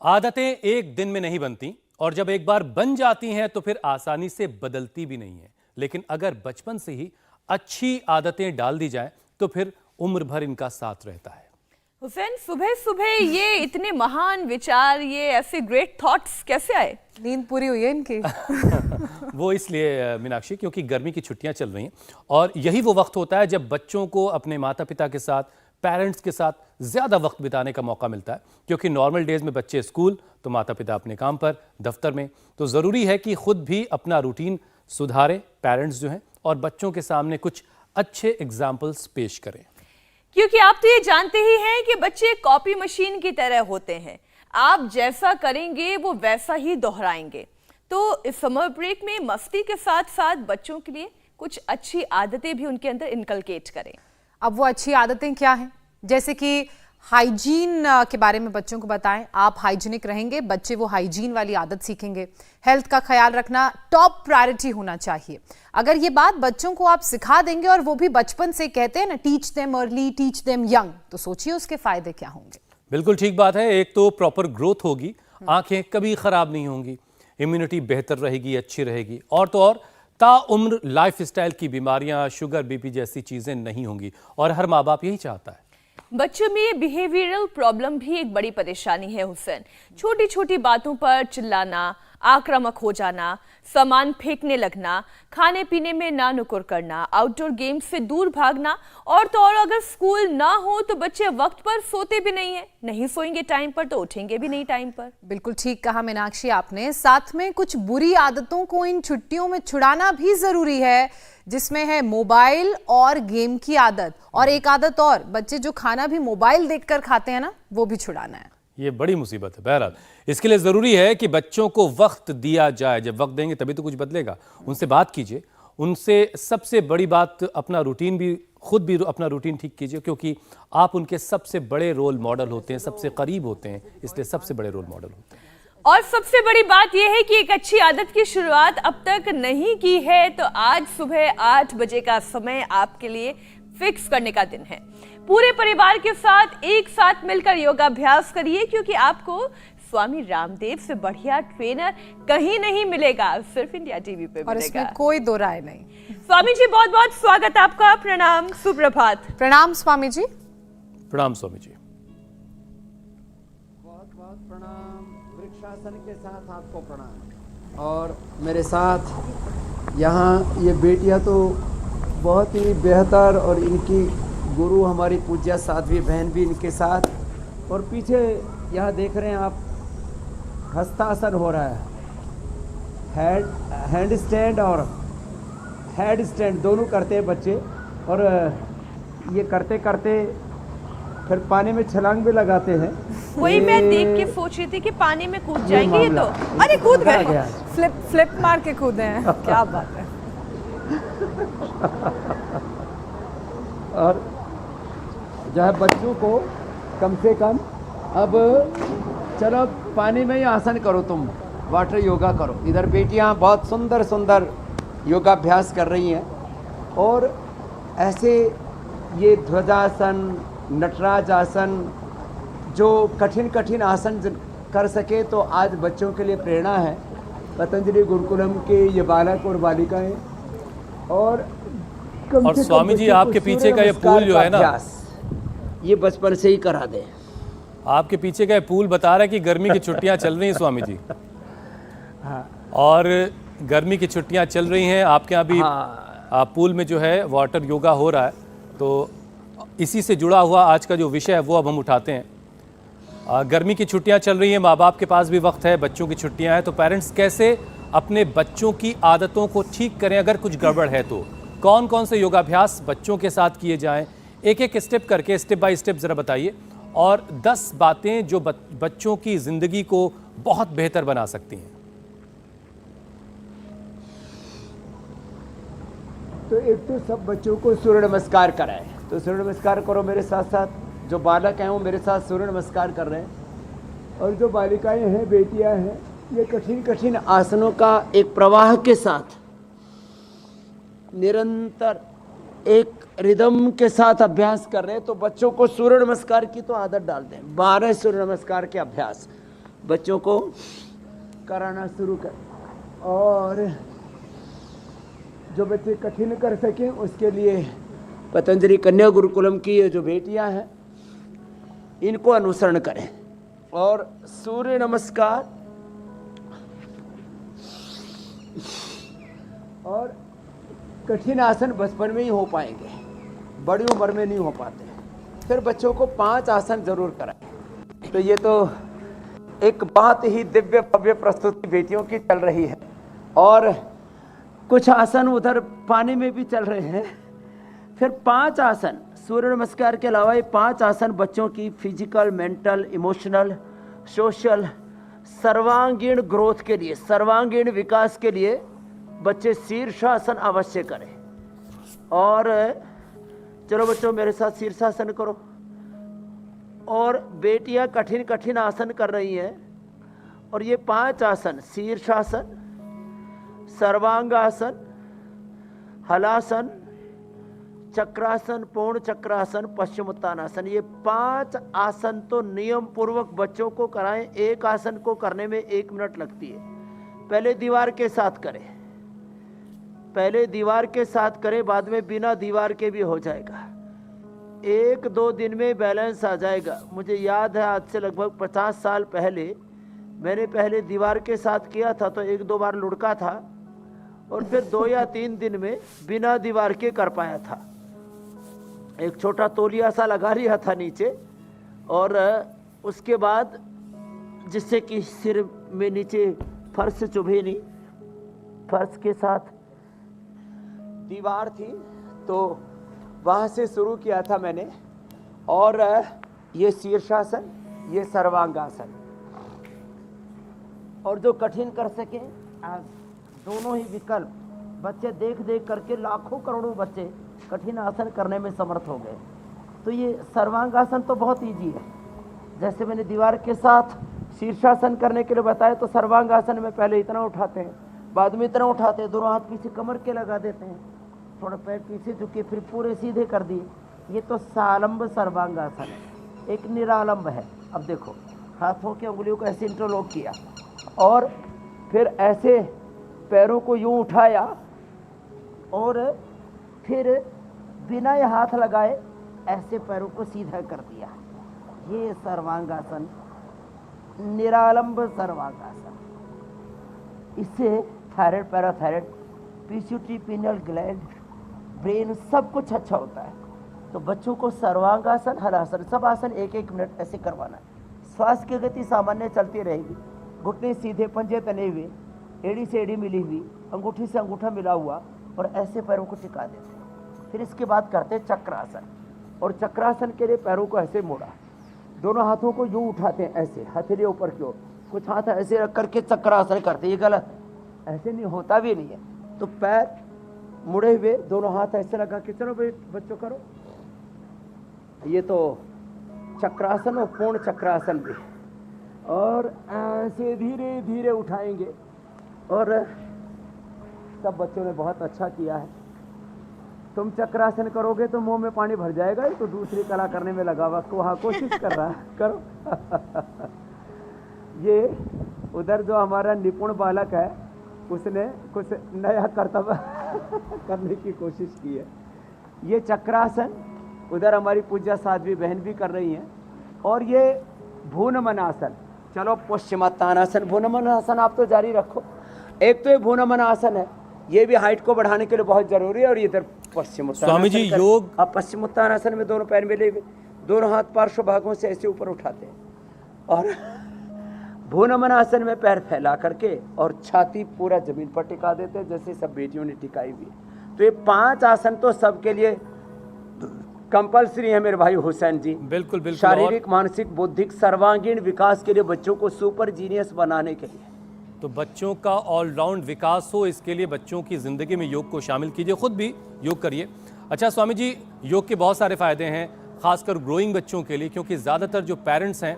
आदतें एक दिन में नहीं बनती और जब एक बार बन जाती हैं तो फिर आसानी से बदलती भी नहीं है। लेकिन अगर बचपन से ही अच्छी आदतें डाल दी जाएं तो फिर उम्र भर इनका साथ रहता है। हुसैन, सुबह सुबह ये इतने महान विचार, ये ऐसे ग्रेट थॉट्स कैसे आए? नींद पूरी हुई है इनकी? वो इसलिए मीनाक्षी, क्योंकि गर्मी की छुट्टियां चल रही हैं और यही वो वक्त होता है जब बच्चों को अपने माता पिता के साथ, पेरेंट्स के साथ ज़्यादा वक्त बिताने का मौका मिलता है। क्योंकि नॉर्मल डेज में बच्चे स्कूल तो माता पिता अपने काम पर, दफ्तर में, तो ज़रूरी है कि खुद भी अपना रूटीन सुधारें पेरेंट्स जो हैं, और बच्चों के सामने कुछ अच्छे एग्जाम्पल्स पेश करें। क्योंकि आप तो ये जानते ही हैं कि बच्चे कॉपी मशीन की तरह होते हैं, आप जैसा करेंगे वो वैसा ही दोहराएंगे। तो इस समर ब्रेक में मस्ती के साथ साथ बच्चों के लिए कुछ अच्छी आदतें भी उनके अंदर इनकलकेट करें। अब वो अच्छी आदतें क्या हैं? जैसे कि हाइजीन के बारे में बच्चों को बताएं। आप हाइजीनिक रहेंगे, बच्चे वो हाइजीन वाली आदत सीखेंगे। हेल्थ का ख्याल रखना टॉप प्रायोरिटी होना चाहिए। अगर ये बात बच्चों को आप सिखा देंगे, और वो भी बचपन से, कहते हैं ना, teach them early teach them young, तो सोचिए उसके फायदे क्या होंगे। बिल्कुल ठीक बात है। एक तो प्रॉपर ग्रोथ होगी, आंखें कभी खराब नहीं होंगी, इम्यूनिटी बेहतर रहेगी, अच्छी रहेगी, और तो और ताउम्र लाइफस्टाइल की बीमारियां, शुगर, बीपी जैसी चीजें नहीं होंगी, और हर माँ बाप यही चाहता है। बच्चों में बिहेवियरल प्रॉब्लम भी एक बड़ी परेशानी है हुसैन। छोटी छोटी बातों पर चिल्लाना, आक्रामक हो जाना, सामान फेंकने लगना, खाने पीने में ना नुकुर करना, आउटडोर गेम्स से दूर भागना, और तो और अगर स्कूल ना हो तो बच्चे वक्त पर सोते भी नहीं है, नहीं सोएंगे टाइम पर तो उठेंगे भी नहीं टाइम पर। बिल्कुल ठीक कहा मीनाक्षी आपने। साथ में कुछ बुरी आदतों को इन छुट्टियों में छुड़ाना भी जरूरी है, जिसमें है मोबाइल और गेम की आदत, और एक आदत और, बच्चे जो खाना भी मोबाइल देखकर खाते हैं ना, वो भी छुड़ाना है। ये बड़ी मुसीबत है। बहरहाल इसके लिए ज़रूरी है कि बच्चों को वक्त दिया जाए। जब वक्त देंगे तभी तो कुछ बदलेगा। उनसे बात कीजिए, उनसे सबसे बड़ी बात, अपना रूटीन भी, खुद भी अपना रूटीन ठीक कीजिए, क्योंकि आप उनके सबसे बड़े रोल मॉडल होते हैं, सबसे करीब होते हैं, इसलिए सबसे बड़े रोल मॉडल होते हैं। और सबसे बड़ी बात यह है कि एक अच्छी आदत की शुरुआत अब तक नहीं की है तो आज सुबह 8 बजे का समय आपके लिए फिक्स करने का दिन है। पूरे परिवार के साथ एक साथ मिलकर योगाभ्यास करिए, क्योंकि आपको स्वामी रामदेव से बढ़िया ट्रेनर कहीं नहीं मिलेगा, सिर्फ इंडिया टीवी पे और मिलेगा। इसमें कोई दो राय नहीं। स्वामी जी, बहुत बहुत स्वागत आपका। प्रणाम, सुप्रभात। प्रणाम स्वामी जी। प्रणाम स्वामी जी। बहुत बहुत प्रणाम। वृक्षासन के साथ आपको प्रणाम। और मेरे साथ यहाँ ये बेटियाँ तो बहुत ही बेहतर, और इनकी गुरु हमारी पूज्या साध्वी बहन भी इनके साथ, और पीछे यहाँ देख रहे हैं आप, हस्तासन हो रहा है। हैंड स्टैंड और हेड स्टैंड दोनों करते हैं बच्चे, और ये करते करते फिर पानी में छलांग भी लगाते हैं। वही मैं देख के सोच रही थी कि पानी में कूद जाएंगे ये तो। अरे कूद गए, फ्लिप मार के कूदे हैं। क्या बात है। और जो है बच्चों को कम से कम, अब चलो पानी में ही आसन करो, तुम वाटर योगा करो। इधर बेटियां बहुत सुंदर सुंदर योगाभ्यास कर रही हैं, और ऐसे ये ध्वजासन, नटराज आसन, जो कठिन कठिन आसन कर सके तो आज बच्चों के लिए प्रेरणा है। पतंजलि गुरुकुलम के ये बालक और बालिकाएं, और स्वामी जी, आपके पीछे का ये पूल जो है ना, ये बचपन से ही करा दे। आपके पीछे का ये पूल बता रहा है कि गर्मी की छुट्टियां चल रही हैं स्वामी जी। और गर्मी की छुट्टियां चल रही हैं, आपके यहाँ भी पूल में जो है वाटर योगा हो रहा है। तो इसी से जुड़ा हुआ आज का जो विषय है वो अब हम उठाते हैं। गर्मी की छुट्टियां चल रही हैं, माँ बाप के पास भी वक्त है, बच्चों की छुट्टियां हैं, तो पेरेंट्स कैसे अपने बच्चों की आदतों को ठीक करें अगर कुछ गड़बड़ है तो? कौन कौन से योगाभ्यास बच्चों के साथ किए जाएं, एक एक स्टेप करके, स्टेप बाय स्टेप ज़रा बताइए, और 10 बातें जो बच्चों की ज़िंदगी को बहुत बेहतर बना सकती हैं। तो एक तो सब बच्चों को सूर्य नमस्कार कराएं। तो सूर्य नमस्कार करो मेरे साथ साथ। जो बालक हैं वो मेरे साथ सूर्य नमस्कार कर रहे हैं, और जो बालिकाएं हैं, बेटियां हैं, ये कठिन कठिन आसनों का एक प्रवाह के साथ निरंतर एक रिदम के साथ अभ्यास कर रहे हैं। तो बच्चों को सूर्य नमस्कार की तो आदत डाल दें। 12 सूर्य नमस्कार के अभ्यास, बच्चों को कराना शुरू कर, और जो बच्चे कठिन कर सकें उसके लिए पतंजलि कन्या गुरुकुलम की ये जो बेटियां हैं इनको अनुसरण करें। और सूर्य नमस्कार और कठिन आसन बचपन में ही हो पाएंगे, बड़ी उम्र में नहीं हो पाते। फिर बच्चों को 5 आसन जरूर कराएं। तो ये तो एक बहुत ही दिव्य भव्य प्रस्तुति बेटियों की चल रही है, और कुछ आसन उधर पानी में भी चल रहे हैं। फिर 5 आसन, सूर्य नमस्कार के अलावा ये 5 आसन बच्चों की फिजिकल, मेंटल, इमोशनल, सोशल, सर्वांगीण ग्रोथ के लिए, सर्वांगीण विकास के लिए बच्चे शीर्षासन अवश्य करें। और चलो बच्चों मेरे साथ शीर्षासन करो। और बेटियां कठिन कठिन आसन कर रही हैं, और ये 5 आसन, शीर्षासन, सर्वांगासन, हलासन, चक्रासन, पूर्ण चक्रासन, पश्चिमोत्तानासन, ये 5 आसन तो नियम पूर्वक बच्चों को कराएं। एक आसन को करने में 1 मिनट लगती है। पहले दीवार के साथ करें, पहले दीवार के साथ करें, बाद में बिना दीवार के भी हो जाएगा। 1-2 दिन में बैलेंस आ जाएगा। मुझे याद है आज से लगभग 50 साल पहले मैंने पहले दीवार के साथ किया था, तो 1-2 बार लुढ़का था, और फिर 2 या 3 दिन में बिना दीवार के कर पाया था। एक छोटा तौलिया सा लगा लिया था नीचे, और उसके बाद जिससे कि सिर में नीचे फर्श चुभे नहीं, फर्श के साथ दीवार थी, तो वहाँ से शुरू किया था मैंने। और ये शीर्षासन, ये सर्वांगासन, और जो कठिन कर सके दोनों ही विकल्प बच्चे देख देख करके लाखों करोड़ों बच्चे कठिन आसन करने में समर्थ हो गए। तो ये सर्वांगासन तो बहुत ईजी है। जैसे मैंने दीवार के साथ शीर्षासन करने के लिए बताया, तो सर्वांगासन में पहले इतना उठाते हैं, बाद में इतना उठाते हैं, दोनों हाथ पीछे कमर के लगा देते हैं, थोड़ा पैर पीछे झुके, फिर पूरे सीधे कर दिए। ये तो सालंब सर्वांगासन है। एक निरालंब है। अब देखो, हाथों की उंगलियों को ऐसे इंटरलॉक किया, और फिर ऐसे पैरों को यूं उठाया, और फिर बिना ये हाथ लगाए ऐसे पैरों को सीधा कर दिया। ये सर्वांगासन, निरालंब सर्वांगासन। इससे thyroid, parathyroid, PCOT, pineal gland, brain, सब कुछ अच्छा होता है। तो बच्चों को सर्वांगासन, हलासन, सब आसन 1-1 मिनट ऐसे करवाना है। श्वास की गति सामान्य चलती रहेगी। घुटने सीधे, पंजे तने हुए, एड़ी से एड़ी मिली हुई, अंगूठी से अंगूठा मिला हुआ, और ऐसे पैरों को टिका देते हैं। फिर इसके बाद करते हैं चक्रासन। और चक्रासन के लिए पैरों को ऐसे मोड़ा, दोनों हाथों को यूं उठाते हैं ऐसे, हथेली ऊपर की ओर, कुछ हाथ ऐसे रख करके चक्रासन करते हैं। ये गलत, ऐसे नहीं होता भी नहीं है। तो पैर मुड़े हुए, दोनों हाथ ऐसे लगा के, चलो भाई बच्चों करो। ये तो चक्रासन और पूर्ण चक्रासन भी। और ऐसे धीरे धीरे उठाएंगे। और सब बच्चों ने बहुत अच्छा किया है। तुम चक्रासन करोगे तो मुंह में पानी भर जाएगा। तो दूसरी कला करने में लगा हुआ, वहाँ कोशिश कर रहा है, करो। ये उधर जो हमारा निपुण बालक है, उसने कुछ नया कर्तव्य करने की कोशिश की है। ये चक्रासन उधर हमारी पूज्य साध्वी बहन भी कर रही हैं। और ये भूनमनासन, चलो पश्चिमोत्तानासन, भूनमनासन आप तो जारी रखो। एक तो ये भूनमनासन है, ये भी हाइट को बढ़ाने के लिए बहुत जरूरी है। और इधर पश्चिमोत्तानासन, स्वामी जी योग, आप पश्चिमोत्तानासन में दोनों पैर मिले हुए, दोनों हाथ पार्श्व भागों से ऐसे ऊपर उठाते हैं, और भूनमनासन में पैर फैला करके और छाती पूरा जमीन पर टिका देते हैं, जैसे सब बेटियों ने टिकाई हुई है। तो ये 5 आसन तो सबके लिए कंपलसरी है मेरे भाई हुसैन जी। बिल्कुल बिल्कुल। शारीरिक, मानसिक, बौद्धिक, सर्वांगीण विकास के लिए, बच्चों को सुपर जीनियस बनाने के लिए। तो बच्चों का ऑलराउंड विकास हो, इसके लिए बच्चों की ज़िंदगी में योग को शामिल कीजिए, खुद भी योग करिए। अच्छा स्वामी जी, योग के बहुत सारे फ़ायदे हैं, खासकर ग्रोइंग बच्चों के लिए, क्योंकि ज़्यादातर जो पेरेंट्स हैं,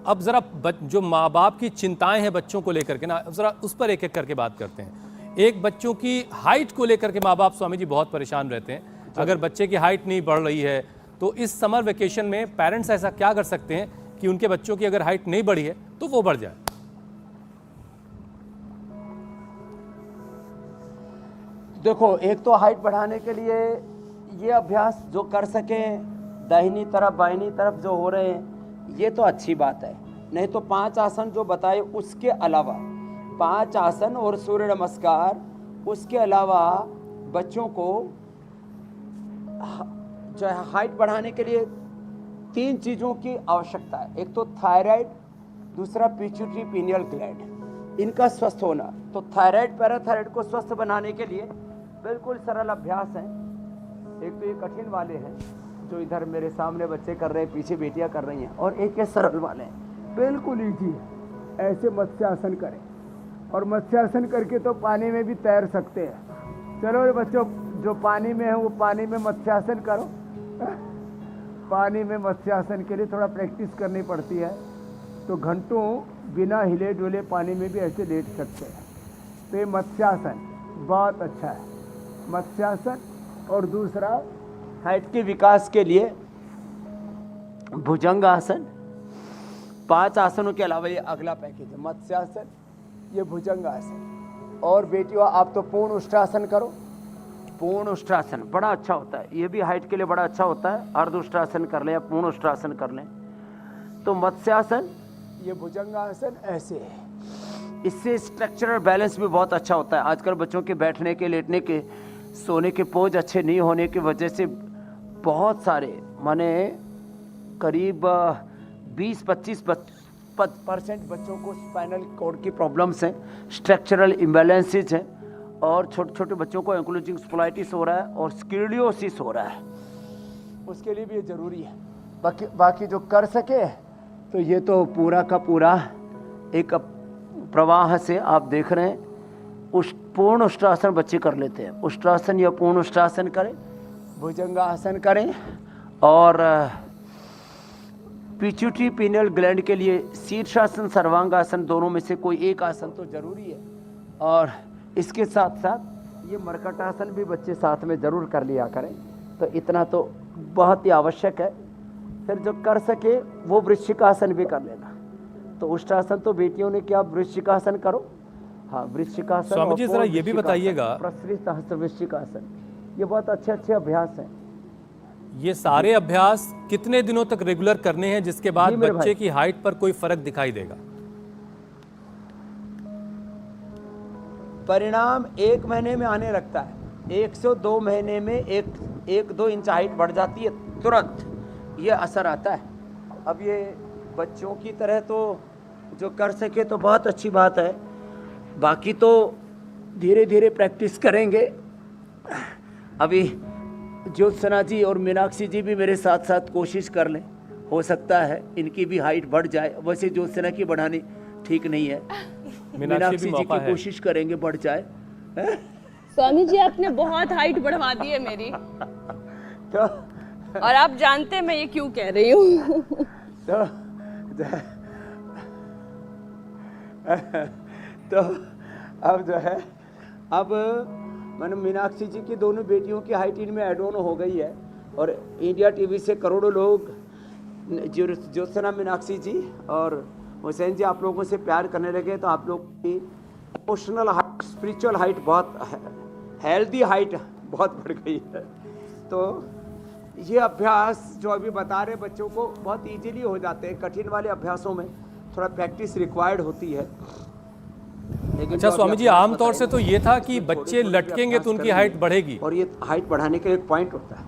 अब ज़रा जो माँ बाप की चिंताएं हैं बच्चों को लेकर के ना, ज़रा उस पर एक एक करके बात करते हैं। एक, बच्चों की हाइट को लेकर के माँ बाप स्वामी जी बहुत परेशान रहते हैं। अगर बच्चे की हाइट नहीं बढ़ रही है, तो इस समर वेकेशन में पेरेंट्स ऐसा क्या कर सकते हैं कि उनके बच्चों की अगर हाइट नहीं बढ़ी है तो वो बढ़ जाए? देखो, एक तो हाइट बढ़ाने के लिए ये अभ्यास जो कर सकें, दाहिनी तरफ बाहिनी तरफ जो हो रहे हैं, ये तो अच्छी बात है। नहीं तो 5 आसन जो बताए उसके अलावा 5 आसन और सूर्य नमस्कार, उसके अलावा बच्चों को जो है हाइट बढ़ाने के लिए 3 चीज़ों की आवश्यकता है। एक तो थायराइड, दूसरा पिट्यूटरी पीनियल ग्लैंड, इनका स्वस्थ होना। तो थायराइड पैराथायराइड को स्वस्थ बनाने के लिए बिल्कुल सरल अभ्यास हैं। एक तो ये कठिन वाले हैं जो इधर मेरे सामने बच्चे कर रहे हैं, पीछे बेटियां कर रही हैं, और एक ये सरल वाले हैं, बिल्कुल ईजी है। ऐसे मत्स्यासन करें, और मत्स्यासन करके तो पानी में भी तैर सकते हैं। चलो बच्चों, जो पानी में है वो पानी में मत्स्यासन करो। पानी में मत्स्यासन के लिए थोड़ा प्रैक्टिस करनी पड़ती है, तो घंटों बिना हिले डुले पानी में भी ऐसे लेट सकते हैं। तो ये मत्स्यासन बहुत अच्छा है, मत्स्यासन। और दूसरा हाइट के विकास के लिए भुजंग आसन। 5 आसनों के अलावा ये अगला पैकेज है, मत्स्यासन, ये भुजंग आसन। और बेटियों, आप तो पूर्ण उष्ट्रासन करो। पूर्ण उष्ट्रासन बड़ा अच्छा होता है, ये भी हाइट के लिए बड़ा अच्छा होता है। अर्ध उष्ट्रासन कर लें या पूर्ण उष्ट्रासन कर लें। तो मत्स्यासन, ये भुजंगासन ऐसे है। इससे स्ट्रक्चरल बैलेंस भी बहुत अच्छा होता है। आजकल बच्चों के बैठने के, लेटने के, सोने के पोज अच्छे नहीं होने की वजह से बहुत सारे, माने करीब 20-25% बच्चों को स्पाइनल कॉर्ड की प्रॉब्लम्स हैं, स्ट्रक्चरल इम्बैलेंसेज हैं, और छोटे छोटे बच्चों को एंक्लोजिंग स्पोलाइटिस हो रहा है और स्क्लेरोसिस हो रहा है। उसके लिए भी ये ज़रूरी है। बाकी जो कर सके तो ये तो पूरा का पूरा एक प्रवाह से आप देख रहे हैं। पूर्ण उष्ट्रासन बच्चे कर लेते हैं। उष्ट्रासन या पूर्ण उष्ट्रासन करें, भुजंगासन करें, और पिट्यूटरी पीनियल ग्लैंड के लिए शीर्षासन, सर्वांगासन, दोनों में से कोई एक आसन तो जरूरी है। और इसके साथ साथ ये मर्कटासन भी बच्चे साथ में ज़रूर कर लिया करें। तो इतना तो बहुत ही आवश्यक है। फिर जो कर सके वो वृश्चिकासन भी कर लेना। तो उष्ट्रासन तो बेटियों ने किया, वृश्चिकासन करो। हाँ, वृश्चिकासन। स्वामी जी जरा ये भी बताइएगा, प्रसरित हस्त वृश्चिकासन, ये बहुत अच्छे अच्छे अभ्यास हैं। ये सारे अभ्यास कितने दिनों तक रेगुलर करने हैं जिसके बाद बच्चे की हाइट पर कोई फर्क दिखाई देगा? परिणाम 1 महीने में आने लगता है। 1 से 2 महीने में 1-2 इंच हाइट बढ़ जाती है, तुरंत ये असर आता है। अब ये बच्चों की तरह तो जो कर सके तो बहुत अच्छी बात है, बाकी तो धीरे धीरे प्रैक्टिस करेंगे। अभी ज्योत्सना जी और मीनाक्षी जी भी मेरे साथ साथ कोशिश कर लें, हो सकता है इनकी भी हाइट बढ़ जाए। वैसे ज्योत्सना की बढ़ानी ठीक नहीं है, मीनाक्षी जी की कोशिश करेंगे बढ़ जाए। स्वामी जी, आपने बहुत हाइट बढ़वा दी है मेरी। तो और आप जानते हैं मैं ये क्यों कह रही हूँ। तो अब जो है, अब मैंने मीनाक्षी जी की दोनों बेटियों की हाइट इनमें एड ऑन हो गई है। और इंडिया टीवी से करोड़ों लोग ज्योत्सना, मीनाक्षी जी और हुसैन जी आप लोगों से प्यार करने लगे, तो आप लोग की इमोशनल हाइट, स्पिरिचुअल हाइट, बहुत हेल्दी हाइट बहुत बढ़ गई है। तो ये अभ्यास जो अभी बता रहे बच्चों को बहुत इजीली हो जाते हैं। कठिन वाले अभ्यासों में थोड़ा प्रैक्टिस रिक्वायर्ड होती है। अच्छा स्वामी जी, आमतौर से तो ये था कि बच्चे लटकेंगे तो उनकी हाइट बढ़ेगी, और ये हाइट बढ़ाने का एक पॉइंट होता है।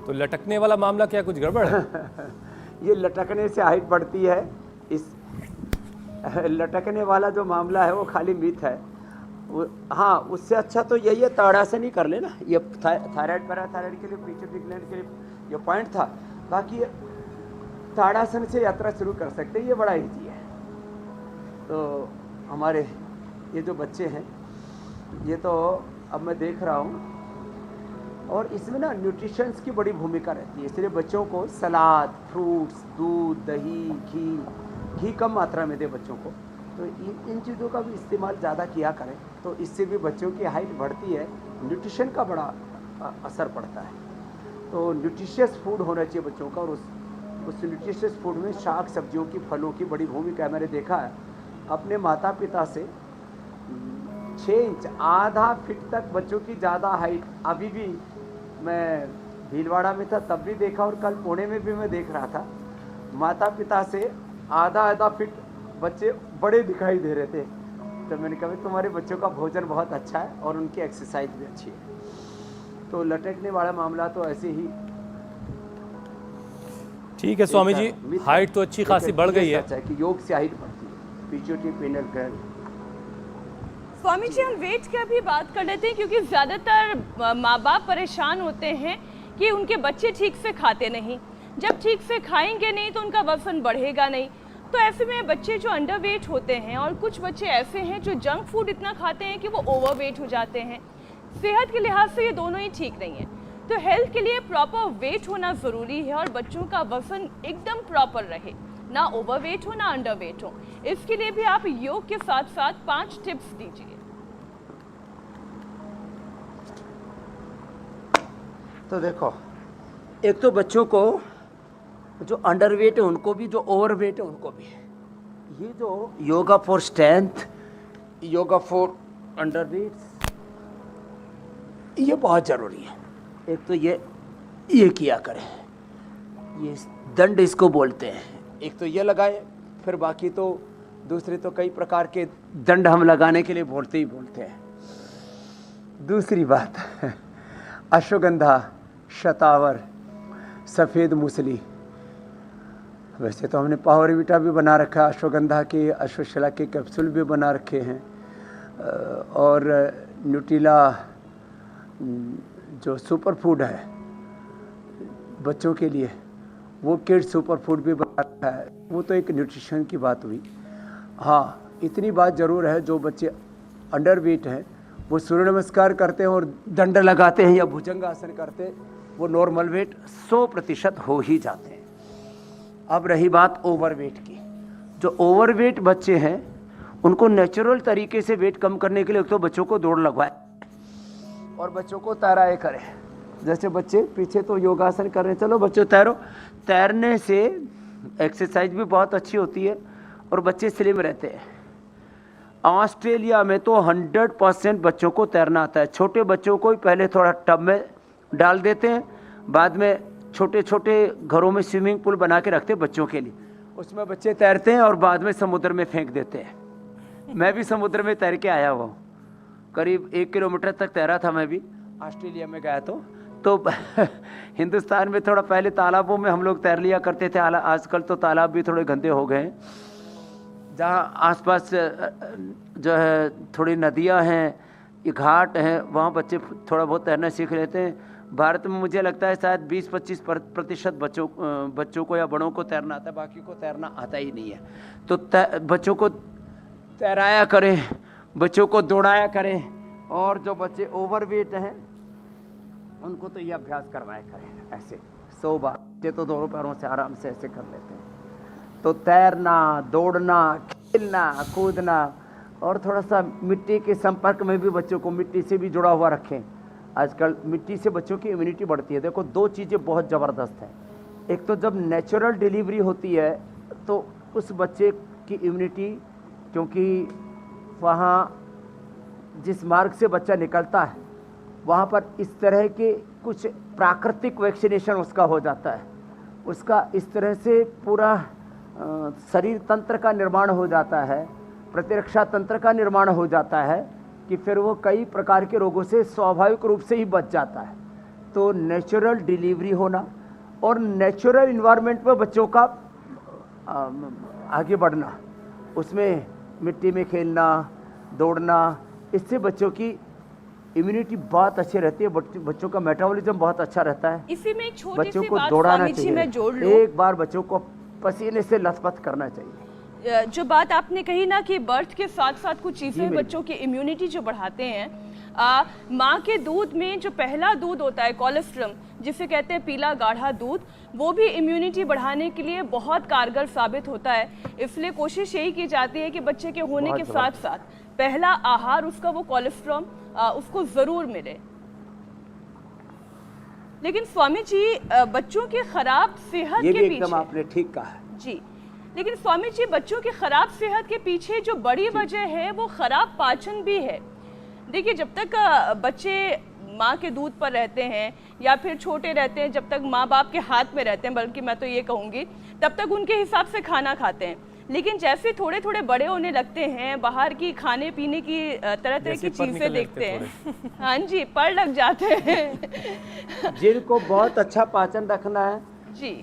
तो लटकने वाला मामला क्या कुछ गड़बड़ है? ये लटकने से हाइट बढ़ती है। इस लटकने वाला जो मामला है वो खाली मिथ है। हाँ, उससे अच्छा तो यही है, ताड़ासन ही कर लेना। ये थायराइड पैराथायराइड के लिए, पिट्यूटरी ग्लैंड के लिए ये पॉइंट था। बाकी ताड़ासन से यात्रा शुरू कर सकते हैं, ये बड़ा ईजी है। तो हमारे ये जो बच्चे हैं, ये तो अब मैं देख रहा हूँ, और इसमें ना न्यूट्रिशंस की बड़ी भूमिका रहती है। इसलिए बच्चों को सलाद, फ्रूट्स, दूध, दही, घी कम मात्रा में दे बच्चों को। तो इन चीज़ों का भी इस्तेमाल ज़्यादा किया करें, तो इससे भी बच्चों की हाइट बढ़ती है। न्यूट्रिशन का बड़ा असर पड़ता है। तो न्यूट्रिशियस फूड होना चाहिए बच्चों का, और उस न्यूट्रिशियस फूड में शाक सब्जियों की, फलों की बड़ी भूमिका है। मैंने देखा है अपने माता पिता से, 6 इंच, आधा फीट तक बच्चों की ज़्यादा हाइट। अभी भी मैं भीलवाड़ा में था तब भी देखा, और कल पुणे में भी मैं देख रहा था, माता पिता से आधा फीट बच्चे बड़े दिखाई दे रहे थे। तो मैंने कहा तुम्हारे बच्चों का भोजन बहुत अच्छा है और उनकी एक्सरसाइज भी अच्छी है। तो लटकने वाला मामला तो ऐसे ही ठीक है स्वामी जी, हाइट तो अच्छी खासी बढ़ गई है कि योग से हाइट बढ़ती है, पीछे पेनल ग्लैंड। स्वामी जी, हम वेट की भी बात कर लेते हैं, क्योंकि ज़्यादातर माँ बाप परेशान होते हैं कि उनके बच्चे ठीक से खाते नहीं। जब ठीक से खाएंगे नहीं तो उनका वजन बढ़ेगा नहीं। तो ऐसे में बच्चे जो अंडरवेट होते हैं, और कुछ बच्चे ऐसे हैं जो जंक फूड इतना खाते हैं कि वो ओवरवेट हो जाते हैं। सेहत के लिहाज से ये दोनों ही ठीक नहीं है। तो हेल्थ के लिए प्रॉपर वेट होना ज़रूरी है और बच्चों का वजन एकदम प्रॉपर रहे, ना ओवरवेट हो ना अंडरवेट हो। इसके लिए भी आप योग के साथ साथ 5 टिप्स दीजिए। तो देखो, एक तो बच्चों को जो अंडरवेट है उनको भी, जो ओवरवेट है उनको भी, ये जो yoga for strength, yoga for underweight, ये बहुत ज़रूरी है। एक तो ये किया करें, ये दंड इसको बोलते हैं। एक तो ये लगाए, फिर बाकी तो दूसरे तो कई प्रकार के दंड हम लगाने के लिए बोलते ही बोलते हैं। दूसरी बात, अश्वगंधा, शतावर, सफ़ेद मूसली। वैसे तो हमने पावर वीटा भी बना रखा है, अश्वगंधा के, अश्वशला के कैप्सूल भी बना रखे हैं, और न्यूट्रिला जो सुपर फूड है बच्चों के लिए, वो किड सुपर फूड भी बना रखा है। वो तो एक न्यूट्रिशन की बात हुई। हाँ, इतनी बात ज़रूर है, जो बच्चे अंडरवेट हैं वो सूर्य नमस्कार करते हैं और दंड लगाते हैं या भुजंग आसन करते हैं, वो नॉर्मल वेट 100% हो ही जाते हैं। अब रही बात ओवरवेट की, जो ओवरवेट बच्चे हैं उनको नेचुरल तरीके से वेट कम करने के लिए तो बच्चों को दौड़ लगवाए और बच्चों को तैराए करें। जैसे बच्चे पीछे तो योगासन कर रहे हैं, चलो बच्चों तैरो। तैरने से एक्सरसाइज भी बहुत अच्छी होती है और बच्चे स्लिम रहते हैं। ऑस्ट्रेलिया में तो 100% बच्चों को तैरना आता है। छोटे बच्चों को ही पहले थोड़ा टब में डाल देते हैं, बाद में छोटे छोटे घरों में स्विमिंग पूल बना के रखते हैं बच्चों के लिए, उसमें बच्चे तैरते हैं और बाद में समुद्र में फेंक देते हैं। मैं भी समुद्र में तैर के आया हुआ हूँ, करीब 1 किलोमीटर तक तैरा था मैं भी, ऑस्ट्रेलिया में गया तो हिंदुस्तान में थोड़ा पहले तालाबों में हम लोग तैर लिया करते थे, आजकल तो तालाब भी थोड़े गंदे हो गए हैं। जहाँ आसपास जो है थोड़ी नदियाँ हैं, ये घाट हैं, वहाँ बच्चे थोड़ा बहुत तैरना सीख लेते हैं। भारत में मुझे लगता है शायद 20-25% बच्चों को या बड़ों को तैरना आता है, बाकी को तैरना आता ही नहीं है। तो बच्चों को तैराया करें, बच्चों को दौड़ाया करें, और जो बच्चे ओवरवेट हैं उनको तो ये अभ्यास करवाया करें। ऐसे 100 बार ये तो दोनों पैरों से आराम से ऐसे कर लेते हैं। तो तैरना, दौड़ना, खेलना, कूदना, और थोड़ा सा मिट्टी के संपर्क में भी बच्चों को मिट्टी से भी जुड़ा हुआ रखें। आजकल मिट्टी से बच्चों की इम्यूनिटी बढ़ती है। देखो, 2 चीज़ें बहुत ज़बरदस्त हैं। एक तो जब नेचुरल डिलीवरी होती है तो उस बच्चे की इम्यूनिटी, क्योंकि वहाँ जिस मार्ग से बच्चा निकलता है वहाँ पर इस तरह के कुछ प्राकृतिक वैक्सीनेशन उसका हो जाता है, उसका इस तरह से पूरा शरीर तंत्र का निर्माण हो जाता है, प्रतिरक्षा तंत्र का निर्माण हो जाता है कि फिर वो कई प्रकार के रोगों से स्वाभाविक रूप से ही बच जाता है। तो नेचुरल डिलीवरी होना और नेचुरल इन्वायरमेंट में बच्चों का आगे बढ़ना, उसमें मिट्टी में खेलना, दौड़ना, इससे बच्चों की इम्यूनिटी बहुत अच्छी रहती है, बच्चों का मेटाबॉलिज्म बहुत अच्छा रहता है। इसी में एक छोटी बच्चों सी को बात दौड़ाना स्वामी जी मैं जोड़ लूं। चाहिए, एक बार बच्चों को पसीने से लथपथ करना चाहिए। जो बात आपने कही ना कि बर्थ के साथ साथ कुछ चीज़ें बच्चों की इम्यूनिटी जो बढ़ाते हैं, माँ के दूध में जो पहला दूध होता है कोलेस्ट्रम, जिसे कहते हैं पीला गाढ़ा दूध, वो भी इम्यूनिटी बढ़ाने के लिए बहुत कारगर साबित होता है। इसलिए कोशिश यही की जाती है कि बच्चे के होने के साथ साथ पहला आहार उसका वो कोलेस्ट्रॉम उसको ज़रूर मिले। लेकिन स्वामी जी, बच्चों की खराब सेहत के पीछे, एकदम आपने ठीक कहा जी, लेकिन स्वामी जी बच्चों की खराब सेहत के पीछे जो बड़ी वजह है वो खराब पाचन भी है। देखिए, जब तक बच्चे माँ के दूध पर रहते हैं या फिर छोटे रहते हैं, जब तक माँ बाप के हाथ में रहते हैं, बल्कि मैं तो ये कहूँगी, तब तक उनके हिसाब से खाना खाते हैं। लेकिन जैसे थोड़े थोड़े बड़े होने लगते हैं, बाहर की खाने पीने की तरह तरह की चीज़ें देखते हैं, हाँ जी, पर लग जाते हैं। जिनको बहुत अच्छा पाचन रखना है जी,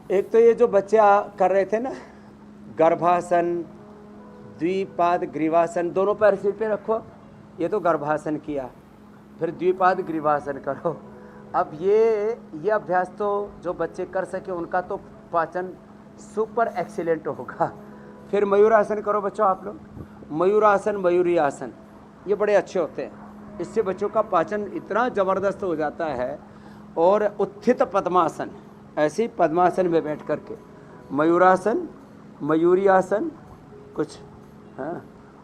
एक तो ये जो बच्चे कर रहे थे ना, गर्भासन, द्विपाद ग्रीवासन, दोनों पैर सिर पे रखो, ये तो गर्भासन किया, फिर द्विपाद ग्रीवासन करो। अब ये अभ्यास तो जो बच्चे कर सके उनका तो पाचन सुपर एक्सीलेंट होगा। फिर मयूरासन करो बच्चों आप लोग, मयूरासन, मयूरी आसन, ये बड़े अच्छे होते हैं, इससे बच्चों का पाचन इतना ज़बरदस्त हो जाता है। और उत्थित पद्मासन, ऐसे ही पद्मासन में बैठ करके मयूरासन, मयूरी आसन कुछ, हाँ।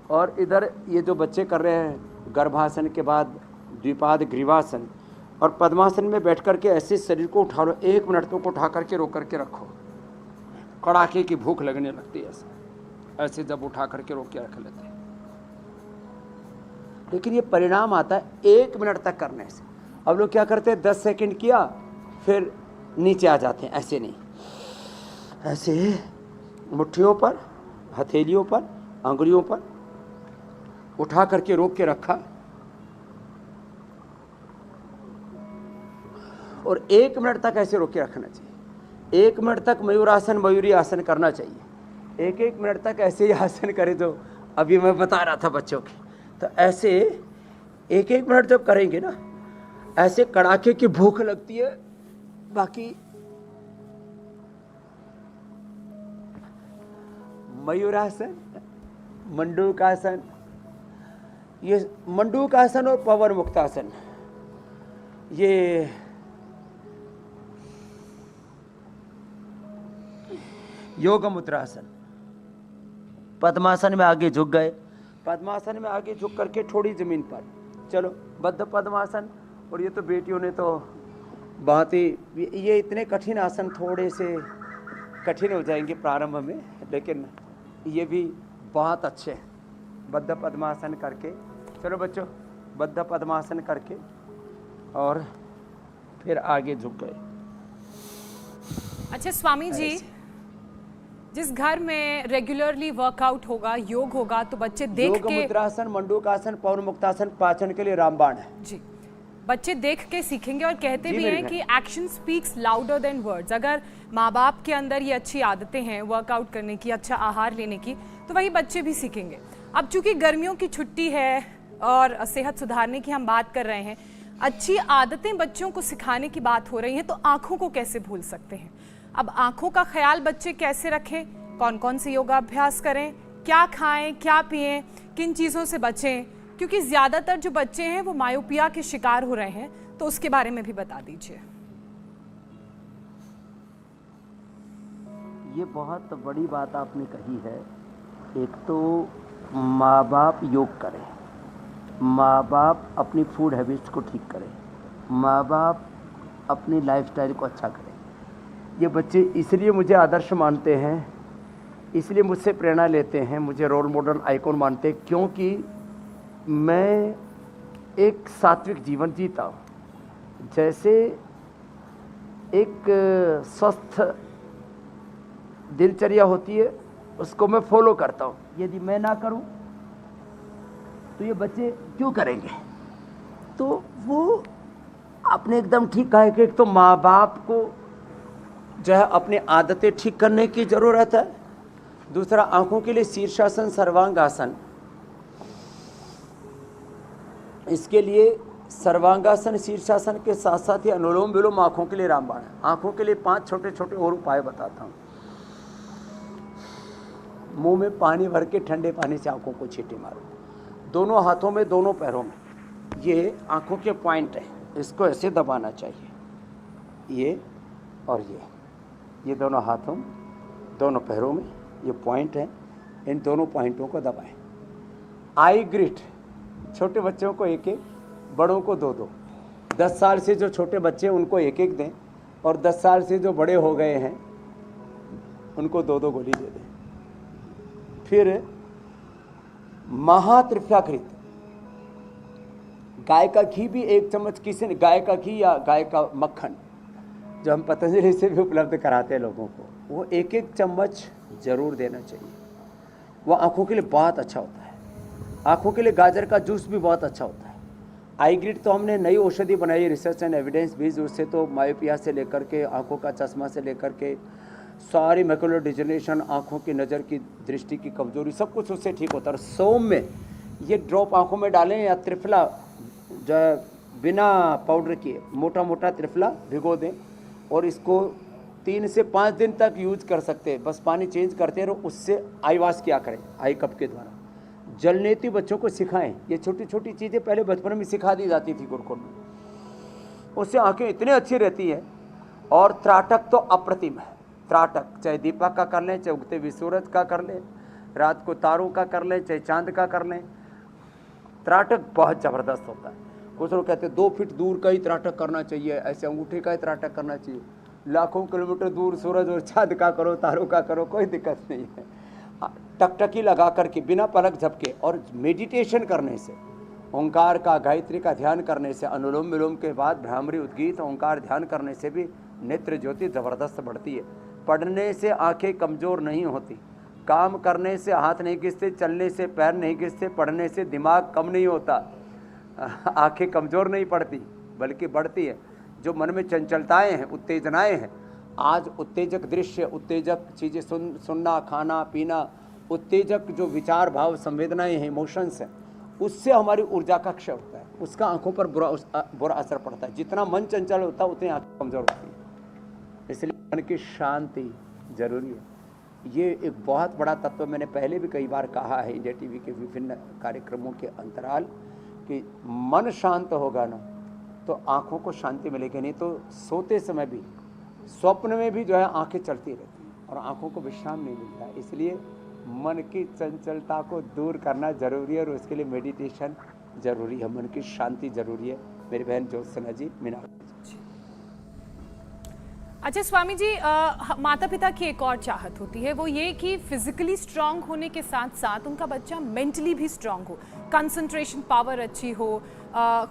और इधर ये जो बच्चे कर रहे हैं गर्भासन के बाद द्विपाद ग्रीवासन और पद्मासन में बैठ करके ऐसे शरीर को उठा लो, 1 मिनट तक उठा करके रोक करके रखो, कड़ाके की भूख लगने लगती है ऐसे जब उठा करके रोक के रख लेते हैं। लेकिन ये परिणाम आता है 1 मिनट तक करने से। अब लोग क्या करते हैं, 10 सेकंड किया फिर नीचे आ जाते हैं, ऐसे नहीं, ऐसे मुट्ठियों पर, हथेलियों पर, अंगुलियों पर उठा करके रोक के रखा और 1 मिनट तक ऐसे रोक के रखना चाहिए। 1 मिनट तक मयूरासन, मयूरी आसन करना चाहिए। 1-1 मिनट तक ऐसे ही आसन करें जो अभी मैं बता रहा था बच्चों की। तो ऐसे 1-1 मिनट जब करेंगे ना, ऐसे कड़ाके की भूख लगती है। बाकी मयूरासन, मंडूकासन, ये मंडूकासन और पवन मुक्तासन, ये योग मुद्रासन। पद्मासन में आगे झुक गए, पद्मासन में आगे झुक करके थोड़ी जमीन पर चलो, बद्ध पद्मासन। और ये तो बेटियों ने तो बहुत ही, ये इतने कठिन आसन थोड़े से कठिन हो जाएंगे प्रारंभ में, लेकिन ये भी बहुत अच्छे हैं। बद्ध पद्मासन करके चलो बच्चों, बद्ध पद्मासन करके और फिर आगे झुक गए। अच्छा स्वामी जी, जिस घर में रेगुलरली वर्कआउट होगा, योग होगा, तो बच्चे देख योग के, मुद्रासन, मंडूकासन, पवन मुक्तासन पाचन के लिए रामबाण है जी, बच्चे देख के सीखेंगे। और कहते भी हैं कि action speaks louder than words. अगर माँ बाप के अंदर ये अच्छी आदतें हैं वर्कआउट करने की, अच्छा आहार लेने की, तो वही बच्चे भी सीखेंगे। अब चूंकि गर्मियों की छुट्टी है और सेहत सुधारने की हम बात कर रहे हैं, अच्छी आदतें बच्चों को सिखाने की बात हो रही है, तो आँखों को कैसे भूल सकते हैं? अब आँखों का ख्याल बच्चे कैसे रखें, कौन कौन से योगाभ्यास करें, क्या खाएं, क्या पिएं, किन चीज़ों से बचें? क्योंकि ज़्यादातर जो बच्चे हैं वो मायोपिया के शिकार हो रहे हैं, तो उसके बारे में भी बता दीजिए। ये बहुत बड़ी बात आपने कही है। एक तो माँ बाप योग करें, माँ बाप अपनी फूड हैबिट्स को ठीक करें, माँ बाप अपनी लाइफस्टाइल को अच्छा करें। ये बच्चे इसलिए मुझे आदर्श मानते हैं, इसलिए मुझसे प्रेरणा लेते हैं, मुझे रोल मॉडल आइकॉन मानते हैं, क्योंकि मैं एक सात्विक जीवन जीता हूँ। जैसे एक स्वस्थ दिनचर्या होती है उसको मैं फॉलो करता हूँ। यदि मैं ना करूँ तो ये बच्चे क्यों करेंगे? तो वो आपने एकदम ठीक कहा है कि एक तो माँ बाप को जो है अपनी आदतें ठीक करने की ज़रूरत है। दूसरा, आंखों के लिए शीर्षासन, सर्वांगासन। इसके लिए सर्वांगासन, शीर्षासन के साथ साथ ही अनुलोम विलोम आंखों के लिए रामबाण है। आंखों के लिए 5 छोटे छोटे और उपाय बताता हूँ। मुंह में पानी भर के ठंडे पानी से आंखों को छींटे मारो, दोनों हाथों में, दोनों पैरों में। ये आंखों के पॉइंट है, इसको ऐसे दबाना चाहिए, ये और ये दोनों हाथों, दोनों पैरों में ये पॉइंट है, इन दोनों पॉइंटों को दबाएं। आई ग्रिट, छोटे बच्चों को 1-1, बड़ों को 2-2। 10 साल से जो छोटे बच्चे उनको 1-1 दें, और 10 साल से जो बड़े हो गए हैं उनको 2-2 गोली दे दें। फिर महात्रिफ्याकृत, गाय का घी भी 1 चम्मच, किसी ने गाय का घी या गाय का मक्खन जो हम पतंजलि से भी उपलब्ध कराते हैं लोगों को, वो 1-1 चम्मच जरूर देना चाहिए। वो आँखों के लिए बहुत अच्छा होता है। आँखों के लिए गाजर का जूस भी बहुत अच्छा होता है। आई ग्रिड तो हमने नई औषधि बनाई है, रिसर्च एंड एविडेंस बेस्ड। उससे तो मायोपिया से लेकर के आँखों का चश्मा से लेकर के सारी मैकुलर डिजनरेशन, आँखों की नज़र की दृष्टि की कमजोरी, सब कुछ उससे ठीक होता है। और सोम में ये ड्रॉप आँखों में डालें या त्रिफला जो है बिना पाउडर किए मोटा मोटा त्रिफला भिगो दें और इसको 3 से 5 दिन तक यूज कर सकते हैं। बस पानी चेंज करते रहो, उससे आई वॉश किया करें आई कप के द्वारा। जलनेती बच्चों को सिखाएं। ये छोटी छोटी चीज़ें पहले बचपन में सिखा दी जाती थी गुरुकुल में, उससे आंखें इतनी अच्छी रहती हैं। और त्राटक तो अप्रतिम है। त्राटक चाहे दीपक का कर लें, चाहे उगते हुए सूरज का कर लें, रात को तारों का कर लें, चाहे चांद का कर लें, त्राटक बहुत ज़बरदस्त होता है। कुछ लोग कहते हैं 2 फीट दूर का ही त्राटक करना चाहिए, ऐसे अंगूठे का ही त्राटक करना चाहिए। लाखों किलोमीटर दूर सूरज और चांद का करो, तारों का करो, कोई दिक्कत नहीं है। टकटकी लगा करके बिना पलक झपके और मेडिटेशन करने से, ओंकार का गायत्री का ध्यान करने से, अनुलोम विलोम के बाद भ्रामरी उद्गीत ओंकार ध्यान करने से भी नेत्र ज्योति ज़बरदस्त बढ़ती है। पढ़ने से आंखें कमज़ोर नहीं होती, काम करने से हाथ नहीं घिसते, चलने से पैर नहीं घिसते, पढ़ने से दिमाग कम नहीं होता, आंखें कमज़ोर नहीं पड़ती बल्कि बढ़ती है। जो मन में चंचलताएँ हैं, उत्तेजनाएँ हैं, आज उत्तेजक दृश्य, उत्तेजक चीज़ें सुनना, खाना पीना, उत्तेजक जो विचार भाव संवेदनाएं हैं, इमोशंस हैं, उससे हमारी ऊर्जा का क्षय होता है, उसका आंखों पर बुरा असर पड़ता है। जितना मन चंचल होता है उतनी आंखें कमज़ोर होती है। इसलिए मन की शांति जरूरी है। ये एक बहुत बड़ा तत्व मैंने पहले भी कई बार कहा है इंडिया टीवी के विभिन्न कार्यक्रमों के अंतराल, कि मन शांत होगा ना तो आँखों को शांति मिलेगी, नहीं तो सोते समय भी, स्वप्न में भी जो है आंखें चलती रहती हैं और आंखों को विश्राम नहीं मिलता। इसलिए मन की चंचलता को दूर करना जरूरी है और उसके लिए मेडिटेशन जरूरी है, मन की शांति जरूरी है। मेरी बहन ज्योत्सना जी, मीना जी। अच्छा स्वामी जी, माता पिता की एक और चाहत होती है, वो ये कि फिजिकली स्ट्रांग होने के साथ साथ उनका बच्चा मेंटली भी स्ट्रांग हो, कंसंट्रेशन पावर अच्छी हो,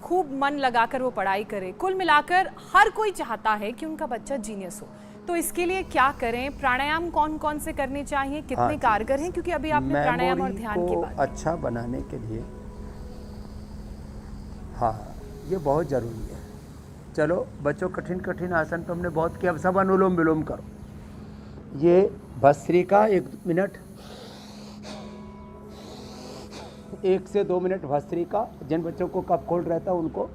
खूब मन लगाकर वो पढ़ाई करे। कुल मिलाकर हर कोई चाहता है कि उनका बच्चा जीनियस हो। तो इसके लिए क्या करें? प्राणायाम कौन कौन से करने चाहिए, कितने कारगर हैं? क्योंकि अभी आपने प्राणायाम और ध्यान की बात अच्छा बनाने के लिए, हाँ ये बहुत ज़रूरी है। चलो बच्चों, कठिन कठिन आसन तो हमने बहुत किया, अब सब अनुलोम विलोम करो। ये भस्त्रिका 1 मिनट, 1 से 2 मिनट भस्त्रिका। जिन बच्चों को कफ कोल्ड रहता है उनको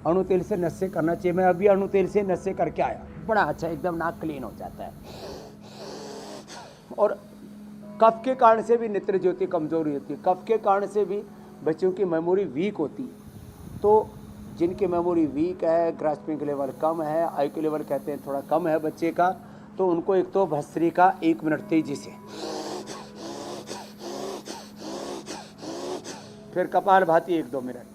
अणु तेल से नस्से करना चाहिए। मैं अभी अणु तेल से नस्से करके आया, बड़ा अच्छा, एकदम नाक क्लीन हो जाता है। और कफ के कारण से भी नेत्र ज्योति कमजोरी होती है, कफ के कारण से भी बच्चों की मेमोरी वीक होती है। तो जिनकी मेमोरी वीक है, ग्रास्पिंग लेवल कम है, आईक्यू लेवल कहते हैं थोड़ा कम है बच्चे का, तो उनको एक तो भस्त्रिका 1 मिनट तेजी से, फिर कपालभाति 1-2 मिनट,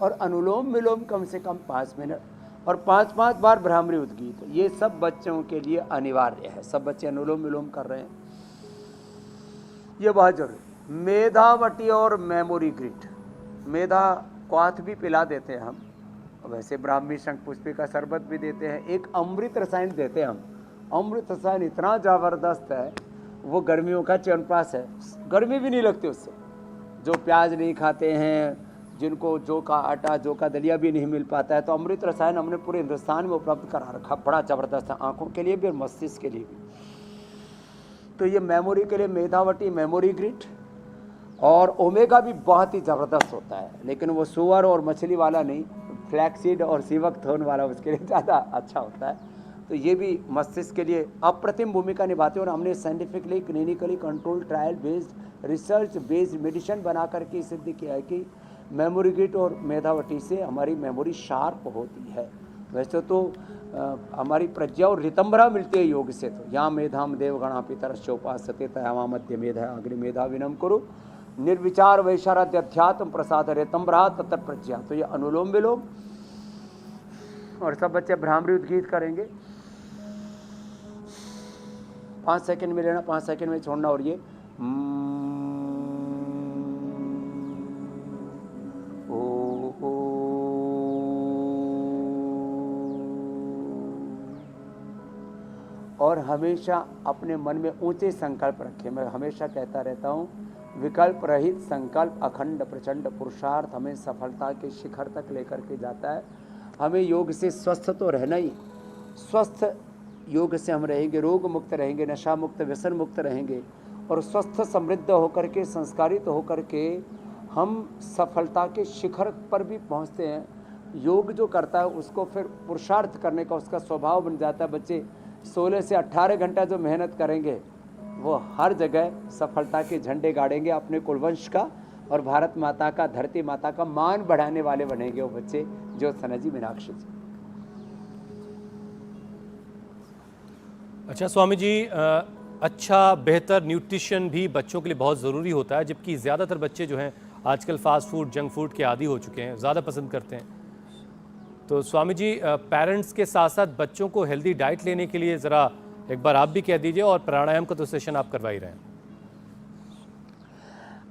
और अनुलोम विलोम कम से कम 5 मिनट, और 5-5 बार भ्रामरी उद्गीत। ये सब बच्चों के लिए अनिवार्य है। सब बच्चे अनुलोम विलोम कर रहे हैं, ये बहुत जरूरी। मेधावटी और मेमोरी ग्रिड, मेधा क्वाथ भी पिला देते हैं हम, वैसे ब्राह्मी शंख पुष्पी का शरबत भी देते हैं। एक अमृत रसायन देते हैं हम, अमृत रसायन इतना ज़बरदस्त है, वो गर्मियों का च्यवनप्राश है, गर्मी भी नहीं लगती उससे। जो प्याज नहीं खाते हैं, जिनको जौ का आटा, जौ का दलिया भी नहीं मिल पाता है, तो अमृत रसायन हमने पूरे हिंदुस्तान में उपलब्ध करा रखा, बड़ा ज़बरदस्त है, आँखों के लिए भी और मस्तिष्क के लिए भी। तो ये मेमोरी के लिए मेधावटी, मेमोरी ग्रिड, और ओमेगा भी बहुत ही ज़बरदस्त होता है, लेकिन वो सुअर और मछली वाला नहीं, फ्लैक्सीड और सीवक थोन वाला उसके लिए ज़्यादा अच्छा होता है। तो ये भी मस्तिष्क के लिए अप्रतिम भूमिका निभाते हैं। और हमने scientifically, clinically control trial based, research based medicine बना करके सिद्ध किया है कि मेमोरी ग्रिड और मेधावटी से हमारी मेमोरी शार्प होती है। वैसे तो हमारी प्रज्ञा और रितंभरा मिलती है योग से। तो यहाँ मेधाम देवगणा पितरश्चोपासते तया मध्य मेधा अग्नि मेधा विनम करो, निर्विचार वैशाराध्य अध्यात्म प्रसाद रितंभरा तत्र प्रज्ञा। तो ये अनुलोम विलोम, और सब बच्चे भ्रामरी उद्गीत करेंगे। 5 सेकंड में लेना, 5 सेकंड में छोड़ना, और ये और हमेशा अपने मन में ऊंचे संकल्प रखें। मैं हमेशा कहता रहता हूँ, विकल्प रहित संकल्प अखंड प्रचंड पुरुषार्थ हमें सफलता के शिखर तक लेकर के जाता है। हमें योग से स्वस्थ तो रहना ही, स्वस्थ योग से हम रहेंगे, रोग मुक्त रहेंगे, नशा मुक्त, व्यसन मुक्त रहेंगे और स्वस्थ समृद्ध होकर के, संस्कारित होकर के हम सफलता के शिखर पर भी पहुंचते हैं। योग जो करता है उसको फिर पुरुषार्थ करने का उसका स्वभाव बन जाता है। बच्चे 16 से 18 घंटा जो मेहनत करेंगे वो हर जगह सफलता के झंडे गाड़ेंगे, अपने कुलवंश का और भारत माता का, धरती माता का मान बढ़ाने वाले बनेंगे वो बच्चे। ज्योत्सना जी, मीनाक्षी जी। अच्छा स्वामी जी, अच्छा बेहतर न्यूट्रिशन भी बच्चों के लिए बहुत ज़रूरी होता है, जबकि ज़्यादातर बच्चे जो हैं आजकल फास्ट फूड, जंक फूड के आदी हो चुके हैं, ज़्यादा पसंद करते हैं। तो स्वामी जी, पेरेंट्स के साथ साथ बच्चों को हेल्दी डाइट लेने के लिए ज़रा एक बार आप भी कह दीजिए, और प्राणायाम का तो सेशन आप करवा ही रहे हैं।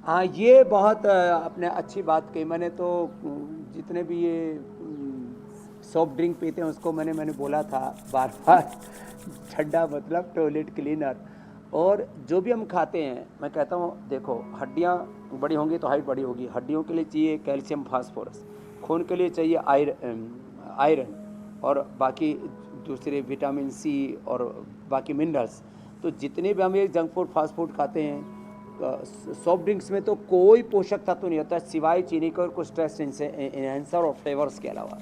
हाँ, ये बहुत आपने अच्छी बात कही। मैंने तो जितने भी ये सॉफ्ट ड्रिंक पीते हैं उसको मैंने बोला था बार बार, ठंडा मतलब टॉयलेट क्लीनर। और जो भी हम खाते हैं, मैं कहता हूँ देखो, हड्डियाँ बड़ी होंगी तो हाइट बड़ी होगी। हड्डियों के लिए चाहिए कैल्शियम, फास्फोरस, खून के लिए चाहिए आयरन और बाकी दूसरे विटामिन सी और बाकी मिनरल्स। तो जितने भी हम ये जंक फूड, फास्ट फूड खाते हैं, सॉफ्ट ड्रिंक्स में तो कोई पोषक तत्व नहीं होता सिवाय चीनी का और कुछ टेस्ट एनहेंसर और फ्लेवर्स के अलावा।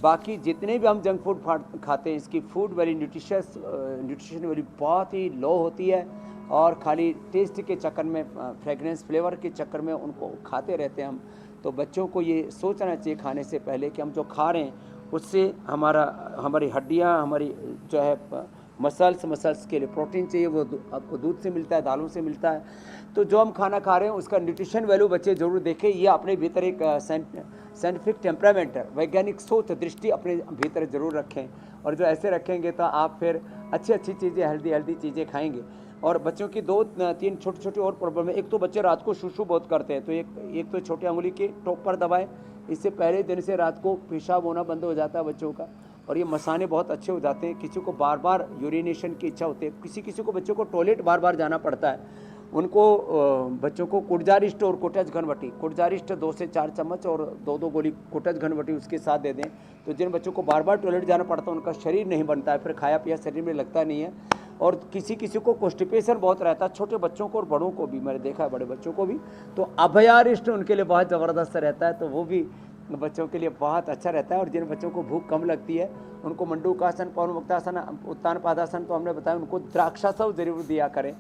बाकी जितने भी हम जंक फूड खाते हैं, इसकी फूड वैल्यू, न्यूट्रिशन वैल्यू बहुत ही लो होती है और खाली टेस्ट के चक्कर में, फ्रेगरेंस, फ्लेवर के चक्कर में उनको खाते रहते हैं हम। तो बच्चों को ये सोचना चाहिए खाने से पहले कि हम जो खा रहे हैं उससे हमारी हड्डियाँ, हमारी जो है मसल्स के लिए प्रोटीन चाहिए, वो आपको दूध से मिलता है, दालों से मिलता है। तो जो हम खाना खा रहे हैं उसका न्यूट्रिशन वैल्यू बच्चे जरूर देखें। ये अपने भीतर एक साइंटिफिक टेम्परामेंट है, वैज्ञानिक सोच, दृष्टि अपने भीतर जरूर रखें। और जो ऐसे रखेंगे तो आप फिर अच्छी चीज़ें, हेल्दी चीज़ें खाएंगे। और बच्चों की 2-3 छोटी और प्रॉब्लम है। एक तो बच्चे रात को शूशू बहुत करते हैं, तो एक तो छोटी अंगुली के टॉप पर दबाएं, इससे पहले दिन से रात को पेशाब होना बंद हो जाता है बच्चों का। और ये मसाने बहुत अच्छे हो जाते हैं। किसी को बार बार यूरिनेशन की इच्छा होती है, किसी को बच्चों को टॉयलेट बार बार जाना पड़ता है। उनको बच्चों को कुटजारिष्ट और कोटज घनवटी, कुटजारिष्ट 2 से 4 चम्मच और 2 गोली कोटज घनवटी उसके साथ दे दें। तो जिन बच्चों को बार बार टॉयलेट जाना पड़ता है उनका शरीर नहीं बनता है, फिर खाया पिया शरीर में लगता नहीं है। और किसी को कॉन्स्टिपेशन बहुत रहता है, छोटे बच्चों को और बड़ों को भी, मैंने देखा है बड़े बच्चों को भी। तो अभयारिष्ट उनके लिए बहुत ज़बरदस्त रहता है, तो वो भी बच्चों के लिए बहुत अच्छा रहता है। और जिन बच्चों को भूख कम लगती है उनको मंडूकासन, पवनमुक्तासन, उत्तान पादासन तो हमने बताया, उनको द्राक्षासन जरूर दिया करें।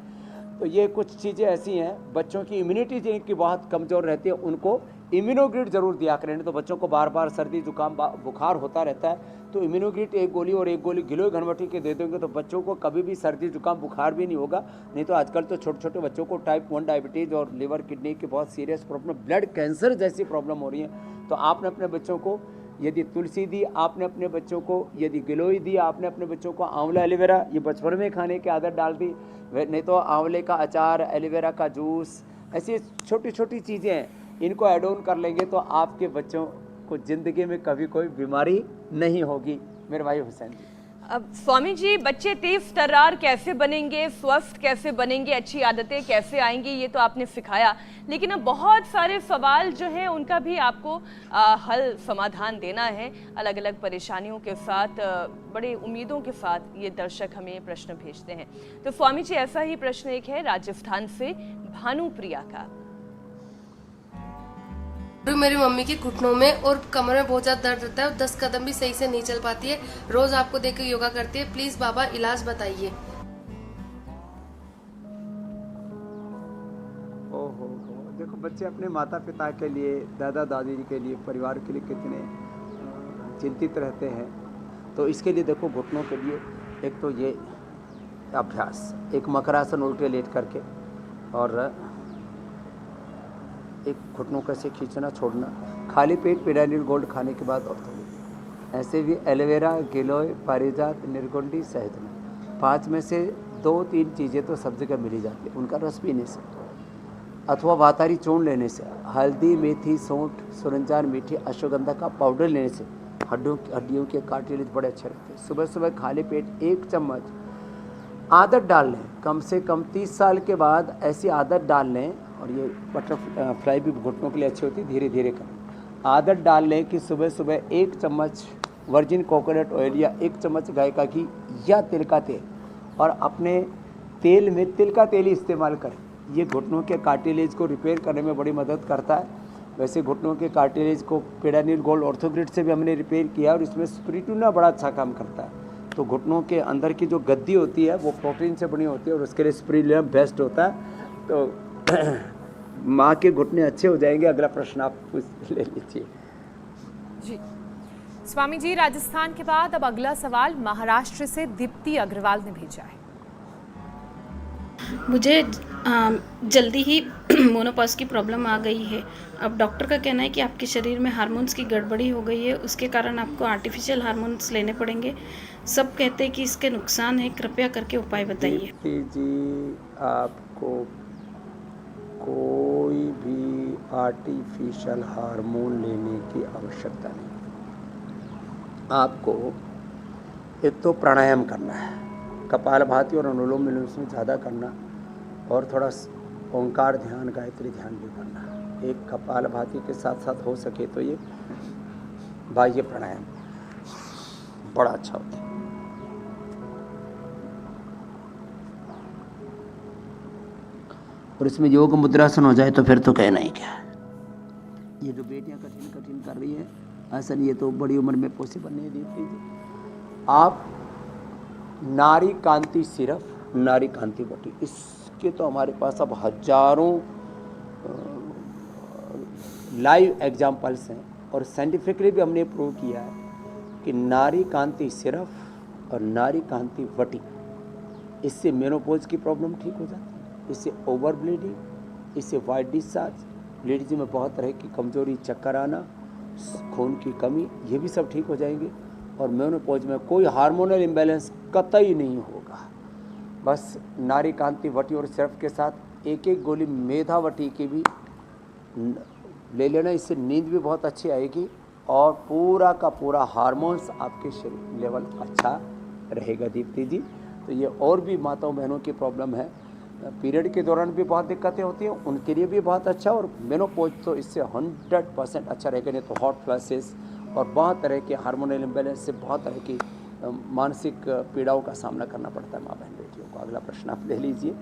तो ये कुछ चीज़ें ऐसी हैं। बच्चों की इम्यूनिटी जिनकी बहुत कमज़ोर रहती है उनको इम्यूनोग्रिड जरूर दिया करें। नहीं तो बच्चों को बार बार सर्दी जुकाम बुखार होता रहता है, तो इम्यूनोग्रिड 1 गोली और 1 गोली गिलोय घनवटी के दे देंगे तो बच्चों को कभी भी सर्दी जुकाम बुखार भी नहीं होगा। नहीं तो आजकल तो छोटे बच्चों को टाइप 1 डायबिटीज़ और लिवर किडनी की बहुत सीरियस प्रॉब्लम, ब्लड कैंसर जैसी प्रॉब्लम हो रही है। तो आपने अपने बच्चों को यदि तुलसी दी, आपने अपने बच्चों को यदि गिलोय दी, आपने अपने बच्चों को आंवला, एलोवेरा ये बचपन में खाने की आदत डाल दी, नहीं तो आंवले का अचार, एलोवेरा का जूस, ऐसी छोटी चीज़ें हैं, इनको ऐड ऑन कर लेंगे तो आपके बच्चों को ज़िंदगी में कभी कोई बीमारी नहीं होगी। मेरे भाई हुसैन जी। अब स्वामी जी, बच्चे तेज तर्रार कैसे बनेंगे, स्वस्थ कैसे बनेंगे, अच्छी आदतें कैसे आएंगी, ये तो आपने सिखाया, लेकिन अब बहुत सारे सवाल जो हैं उनका भी आपको हल, समाधान देना है। अलग अलग परेशानियों के साथ, बड़े उम्मीदों के साथ ये दर्शक हमें प्रश्न भेजते हैं। तो स्वामी जी, ऐसा ही प्रश्न एक है राजस्थान से भानुप्रिया का। मेरी मम्मी के घुटनों में और कमर में बहुत ज्यादा दर्द रहता है और 10 कदम भी सही से नहीं चल पाती है। रोज आपको देखकर योगा करती है, प्लीज बाबा इलाज बताइए। ओहो, देखो बच्चे अपने माता पिता के लिए, दादा दादी के लिए, परिवार के लिए कितने चिंतित रहते हैं। तो इसके लिए देखो घुटनों के लिए एक तो ये अभ्यास, एक मकरासन उल्टे लेट करके और एक घुटनों का से खींचना छोड़ना, खाली पेट पिडानिल गोल्ड खाने के बाद और थोड़ी ऐसे भी एलोवेरा, गिलोय, पारिजात, निर्गुंडी, सहजना, 5 में से 2-3 चीज़ें तो सब जगह मिली जाती है। उनका रस पीने से अथवा वातारी चूर्ण लेने से, हल्दी, मेथी, सौंठ, सुरंजान, मीठी, अश्वगंधा का पाउडर लेने से हड्डियों के कार्टिलेज बड़े अच्छे रहते हैं। सुबह सुबह खाली पेट 1 चम्मच आदत डाल लें, कम से कम 30 साल के बाद ऐसी आदत डाल लें, और ये बटरफ्लाई भी घुटनों के लिए अच्छी होती है, धीरे धीरे करें। आदत डाल लें कि सुबह सुबह 1 चम्मच वर्जिन कोकोनट ऑयल या 1 चम्मच गाय का घी या तिल का तेल, और अपने तेल में तिल का तेल ही इस्तेमाल करें। ये घुटनों के कार्टिलेज को रिपेयर करने में बड़ी मदद करता है। वैसे घुटनों के कार्टिलेज को पेडानिल गोल्ड ऑर्थोग्रिड से भी हमने रिपेयर किया, और इसमें स्पिरिटूना बड़ा अच्छा काम करता है। तो घुटनों के अंदर की जो गद्दी होती है वो प्रोटीन से बनी होती है, और उसके लिए स्पिरिटूना बेस्ट होता है। तो माँ के घुटने अच्छे हो जाएंगे। अगला प्रश्न आप ले लीजिए। जी स्वामी जी, राजस्थान के बाद अब अगला सवाल महाराष्ट्र से दीप्ति अग्रवाल ने भेजा है। मुझे जल्दी ही मोनोपॉज की प्रॉब्लम आ गई है। अब डॉक्टर का कहना है कि आपके शरीर में हार्मोन्स की गड़बड़ी हो गई है, उसके कारण आपको आर्टिफिशियल हार्मोन्स लेने पड़ेंगे। सब कहते हैं कि इसके नुकसान है, कृपया करके उपाय बताइए। दीप्ति जी, आपको कोई भी आर्टिफिशियल हार्मोन लेने की आवश्यकता नहीं। आपको एक तो प्राणायाम करना है, कपालभाति और अनुलोम विलोम में ज़्यादा करना, और थोड़ा ओंकार ध्यान, गायत्री ध्यान भी करना। एक कपालभाति के साथ साथ हो सके तो ये बाह्य प्राणायाम बड़ा अच्छा होता है। और इसमें योग मुद्रासन हो जाए तो फिर तो कहना ही क्या है। ये जो बेटियां कठिन कर रही है, ऐसा नहीं, ये तो बड़ी उम्र में पॉसिबल नहीं देती जी। आप नारी कांति सिर्फ, नारी कांति बटी, इसके तो हमारे पास अब हजारों लाइव एग्जाम्पल्स हैं, और साइंटिफिकली भी हमने प्रूव किया है कि नारी कांति सिर्फ और नारी कांति वटी, इससे मेनोपॉज की प्रॉब्लम ठीक हो जाती है, इससे ओवर ब्लीडिंग, इससे वाइट डिस्चार्ज, लेडीज में बहुत तरह की कमजोरी, चक्कर आना, खून की कमी, ये भी सब ठीक हो जाएंगे। और मेनोपॉज में कोई हार्मोनल इम्बैलेंस कतई नहीं होगा। बस नारी कांति वटी और सिर्फ के साथ 1-1 गोली मेधावटी की भी ले लेना, इससे नींद भी बहुत अच्छी आएगी, और पूरा का पूरा हार्मोन्स आपके शरीर लेवल अच्छा रहेगा। दीप्ति जी, तो ये और भी माताओं बहनों की प्रॉब्लम है, पीरियड के दौरान भी बहुत दिक्कतें होती हैं, उनके लिए भी बहुत अच्छा, और मेनोपॉज तो इससे 100% अच्छा रहेगा। नहीं तो हॉट फ्लैशेस और बहुत तरह के हार्मोनल इम्बैलेंस से बहुत तरह की मानसिक पीड़ाओं का सामना करना पड़ता है माँ बहन बेटियों को। अगला प्रश्न आप ले लीजिए।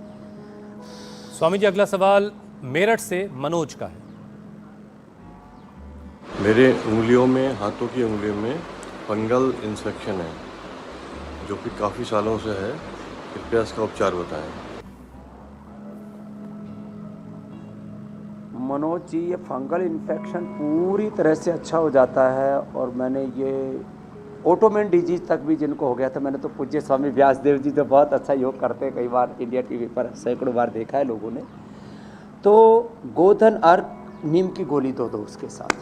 स्वामी जी, अगला सवाल मेरठ से मनोज का है। मेरे उंगलियों में, हाथों की उंगलियों में फंगल इन्फेक्शन है, जो कि काफ़ी सालों से है। कृपया इसका उपचार बताएं। मनोज जी, ये फंगल इन्फेक्शन पूरी तरह से अच्छा हो जाता है, और मैंने ये ऑटोमेन डिजीज तक भी जिनको हो गया था, मैंने तो पूज्य स्वामी व्यासदेव जी तो बहुत अच्छा योग करते हैं, कई बार इंडिया टीवी पर सैकड़ों बार देखा है लोगों ने। तो गोधन अर्क नीम की गोली दो उसके साथ,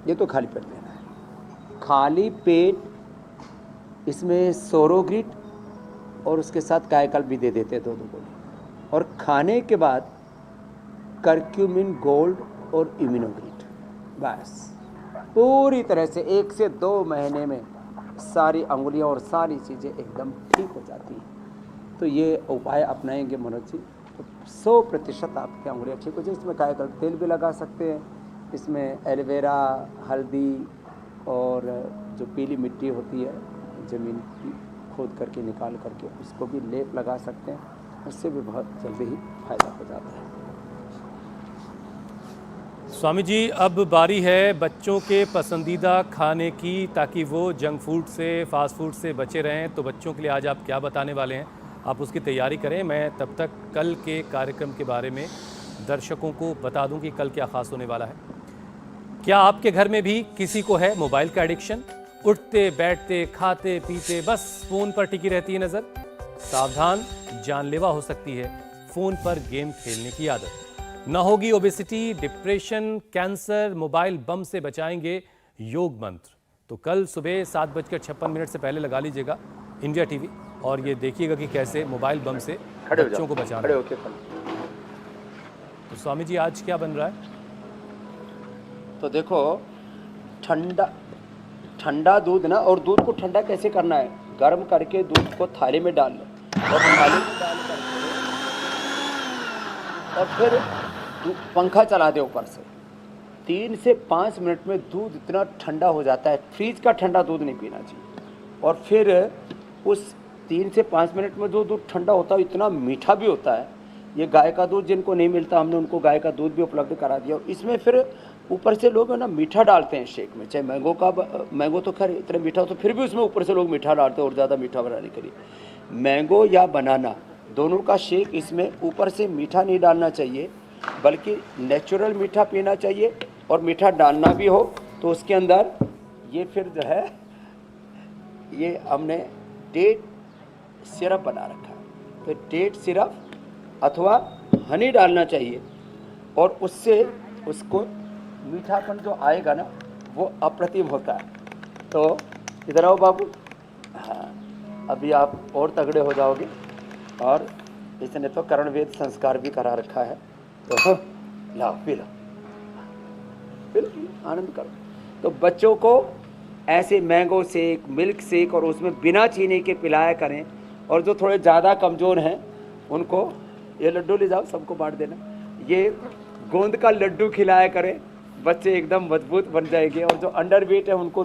ये तो खाली पेट लेना है। खाली पेट इसमें सोरोग्रिट और उसके साथ कायाकल्प भी दे देते हैं 2 गोली, और खाने के बाद कर्क्यूमिन गोल्ड और इम्यूनोग्रिट, बस पूरी तरह से 1 से 2 महीने में सारी अंगुलियां और सारी चीज़ें एकदम ठीक हो जाती हैं। तो ये उपाय अपनाएंगे मनोज जी तो 100% आपकी अंगुलियां ठीक हो जाए। इसमें कायाकल्प तेल भी लगा सकते हैं, इसमें एलोवेरा, हल्दी और जो पीली मिट्टी होती है ज़मीन की खोद करके निकाल करके उसको भी लेप लगा सकते हैं, उससे भी बहुत जल्दी ही फायदा हो जाता है। स्वामी जी, अब बारी है बच्चों के पसंदीदा खाने की, ताकि वो जंक फूड से, फास्ट फूड से बचे रहें। तो बच्चों के लिए आज आप क्या बताने वाले हैं, आप उसकी तैयारी करें। मैं तब तक कल के कार्यक्रम के बारे में दर्शकों को बता दूं कि कल क्या खास होने वाला है। क्या आपके घर में भी किसी को है मोबाइल का एडिक्शन? उठते बैठते खाते पीते बस फ़ोन पर टिकी रहती है नज़र? सावधान, जानलेवा हो सकती है फ़ोन पर गेम खेलने की आदत। न होगी ओबेसिटी, डिप्रेशन, कैंसर, मोबाइल बम से बचाएंगे योग मंत्र। तो कल सुबह 7:56 से पहले लगा लीजिएगा इंडिया टीवी, और ये देखिएगा कि कैसे मोबाइल बम से बच्चों को बचाना है। तो स्वामी जी, आज क्या बन रहा है? तो देखो, ठंडा दूध ना, और दूध को ठंडा कैसे करना है, गर्म करके दूध को थाली में डाल लो, और मसाले भी डाल करके और फिर पंखा चला दे ऊपर से। 3 से 5 मिनट में दूध इतना ठंडा हो जाता है, फ्रीज का ठंडा दूध नहीं पीना चाहिए। और फिर उस 3 से 5 मिनट में जो दूध ठंडा होता है इतना मीठा भी होता है। ये गाय का दूध जिनको नहीं मिलता हमने उनको गाय का दूध भी उपलब्ध करा दिया। और इसमें फिर ऊपर से लोग है ना मीठा डालते हैं शेक में, चाहे मैंगो तो खैर इतना मीठा हो तो फिर भी उसमें ऊपर से लोग मीठा डालते हैं और ज़्यादा मीठा बनाने के लिए। मैंगो या बनाना दोनों का शेक, इसमें ऊपर से मीठा नहीं डालना चाहिए बल्कि नेचुरल मीठा पीना चाहिए। और मीठा डालना भी हो तो उसके अंदर ये फिर जो है ये हमने डेट सिरप बना रखा है, तो डेट सिरप अथवा हनी डालना चाहिए और उससे उसको मीठापन जो आएगा ना वो अप्रतिम होता है। तो इधर आओ बाबू, हाँ अभी आप और तगड़े हो जाओगे। और इसने तो कर्णवेद संस्कार भी करा रखा है, तो लाओ पी लो, बिल्कुल आनंद करो। तो बच्चों को ऐसे मैंगो शेक, मिल्क शेक और उसमें बिना चीनी के पिलाया करें। और जो थोड़े ज़्यादा कमज़ोर हैं उनको ये लड्डू ले जाओ, सबको बांट देना। ये गोंद का लड्डू खिलाया करें, बच्चे एकदम मजबूत बन जाएंगे। और जो अंडर वेट है उनको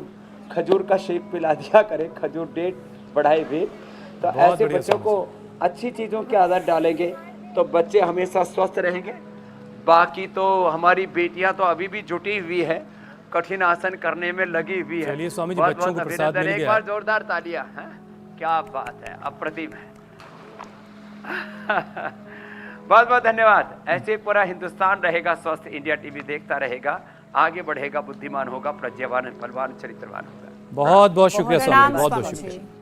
खजूर का शेक पिला दिया करें, खजूर डेट बढ़ाए वेट। तो ऐसे बच्चों को अच्छी चीज़ों की आदत डालेंगे तो बच्चे हमेशा स्वस्थ रहेंगे। बाकी तो हमारी बेटियां तो अभी भी जुटी हुई है, कठिन आसन करने में लगी हुई है। चलिए स्वामी जी, बहुत बच्चों को बहुत प्रसाद अभिनंदन। मिल एक गया। बार जोरदार तालियां। क्या बात है, अप्रतिम है। बहुत बहुत धन्यवाद। ऐसे पूरा हिंदुस्तान रहेगा स्वस्थ, इंडिया टीवी देखता रहेगा, आगे बढ़ेगा, बुद्धिमान होगा, प्रज्ञावान, बलवान, चरित्रवान होगा। बहुत बहुत शुक्रिया स्वामी, प्रणाम बहुत बहुत स्वामी शुक्रिया। जी।